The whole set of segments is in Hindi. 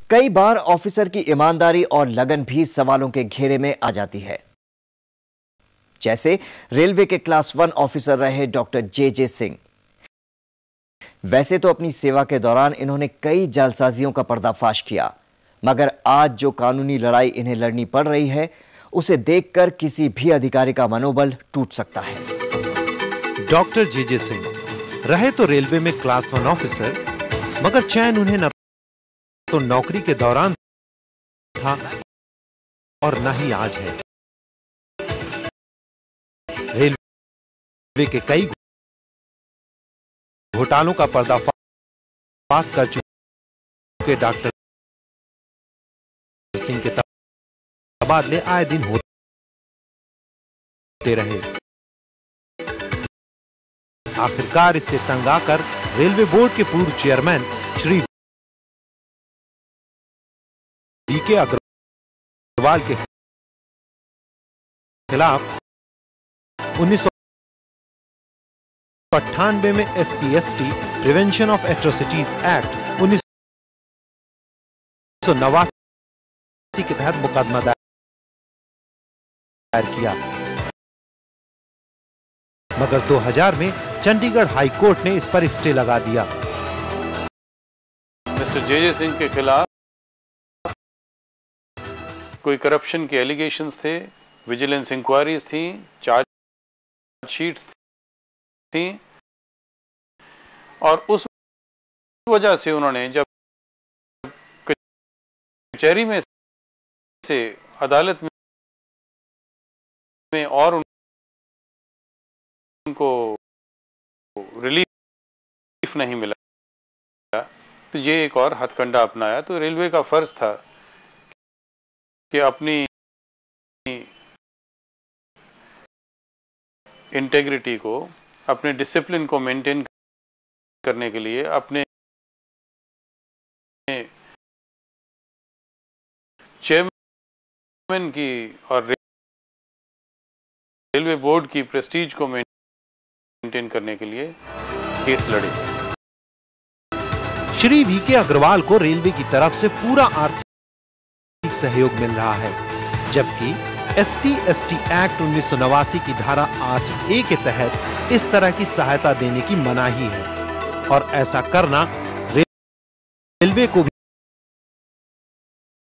कई बार ऑफिसर की ईमानदारी और लगन भी सवालों के घेरे में आ जाती है। जैसे रेलवे के क्लास 1 ऑफिसर रहे डॉक्टर जे सिंह। वैसे तो अपनी सेवा के दौरान इन्होंने कई जालसाजियों का पर्दाफाश किया, मगर आज जो कानूनी लड़ाई इन्हें लड़नी पड़ रही है, उसे देखकर किसी भी अधिकारी का मनोबल टूट सकता है। डॉक्टर जे सिंह रहे तो रेलवे में क्लास 1 ऑफिसर, मगर चैन उन्हें न तो नौकरी के दौरान था और न ही आज है। रेलवे के कई घोटालों का पर्दाफाश कर चुके डॉक्टर सिंह के तबादले आए दिन होते रहे। आखिरकार इससे तंग आकर रेलवे बोर्ड के पूर्व चेयरमैन श्री वी.के. अग्रवाल के खिलाफ 1998 में SC/ST prevention of atrocities act 1989 के तहत मुकदमा दायर किया, मगर 2000 में चंडीगढ़ हाई कोर्ट ने इस पर स्टे लगा दिया। मिस्टर जे सिंह के खिलाफ कोई करप्शन के एलिगेशंस थे, विजिलेंस इंक्वायरीज थी, चार्जशीट्स थी, और उस वजह से उन्होंने जब कचहरी में से अदालत में और उनको रिलीफ नहीं मिला, तो ये एक और हथकंडा अपनाया। तो रेलवे का फर्ज था कि अपनी इंटेग्रिटी को, अपने डिसिप्लिन को मेंटेन करने के लिए अपने चेयरमैन की और रेलवे बोर्ड की प्रेस्टीज को मेंटेन करने के लिए केस लड़े। श्री वी.के. अग्रवाल को रेलवे की तरफ से पूरा आर्थिक सहयोग मिल रहा है, जबकि SC/ST एक्ट 1989 की धारा 8A के तहत इस तरह की सहायता देने की मनाही है, और ऐसा करना रेलवे को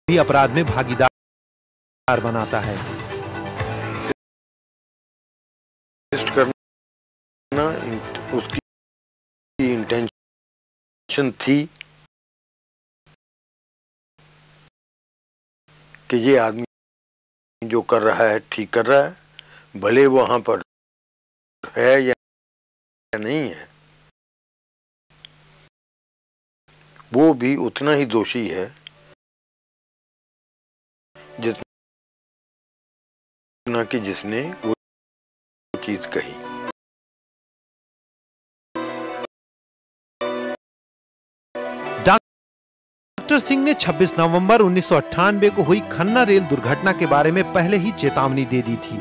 भी अपराध में भागीदार बनाता है। करना उसकी इंटेंशन थी कि ये आदमी जो कर रहा है ठीक कर रहा है, भले वहां पर है या नहीं है, वो भी उतना ही दोषी है जितना कि जिसने वो चीज कही। डॉक्टर सिंह ने 26 नवंबर 1998 को हुई खन्ना रेल दुर्घटना के बारे में पहले ही चेतावनी दे दी थी।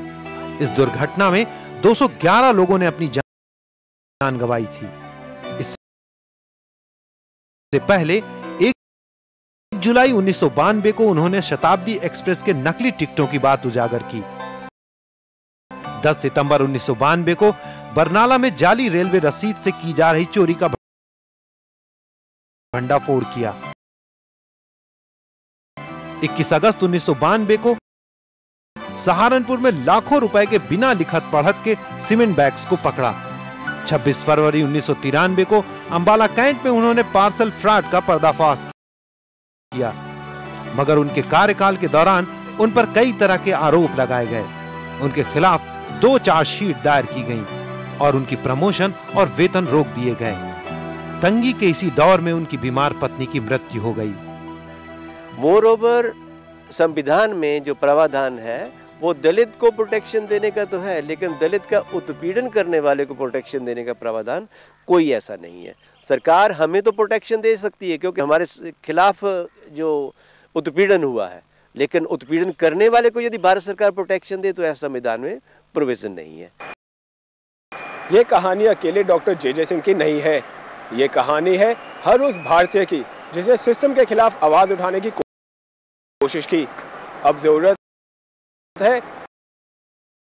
इस दुर्घटना में 211 लोगों ने अपनी जान गंवाई थी। इससे पहले 1 जुलाई 1992 को उन्होंने शताब्दी एक्सप्रेस के नकली टिकटों की बात उजागर की। 10 सितंबर 1992 को बरनाला में जाली रेलवे रसीद से की जा रही चोरी का भंडाफोड़ किया। 21 अगस्त 1992 को सहारनपुर में लाखों रुपए के बिना लिखत पढ़त के सीमेंट बैग्स को पकड़ा। 26 फरवरी 1993 को अंबाला कैंट में उन्होंने पार्सल फ्रॉड का पर्दाफाश किया, मगर उनके कार्यकाल के दौरान उन पर कई तरह के आरोप लगाए गए। उनके खिलाफ 2 चार्जशीट दायर की गईं और उनकी प्रमोशन और वेतन रोक दिए गए। तंगी के इसी दौर में उनकी बीमार पत्नी की मृत्यु हो गई। मोरओवर संविधान में जो प्रावधान है वो दलित को प्रोटेक्शन देने का तो है, लेकिन दलित का उत्पीड़न करने वाले को प्रोटेक्शन देने का प्रावधान कोई ऐसा नहीं है। सरकार हमें तो प्रोटेक्शन दे सकती है क्योंकि हमारे खिलाफ जो उत्पीड़न हुआ है, लेकिन उत्पीड़न करने वाले को यदि भारत सरकार प्रोटेक्शन दे तो ऐसा संविधान में प्रोविजन नहीं है। ये कहानी अकेले डॉक्टर जे सिंह की नहीं है, ये कहानी है हर उस भारतीय की जिसे सिस्टम के खिलाफ आवाज उठाने की कोशिश की। अब जरूरत है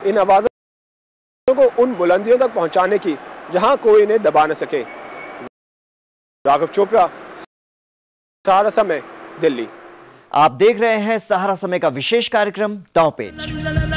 इन आवाजों को उन बुलंदियों तक पहुंचाने की जहां कोई इन्हें दबा न सके। राघव चोपड़ा, सहारा समय, दिल्ली। आप देख रहे हैं सहारा समय का विशेष कार्यक्रम दांव पेच।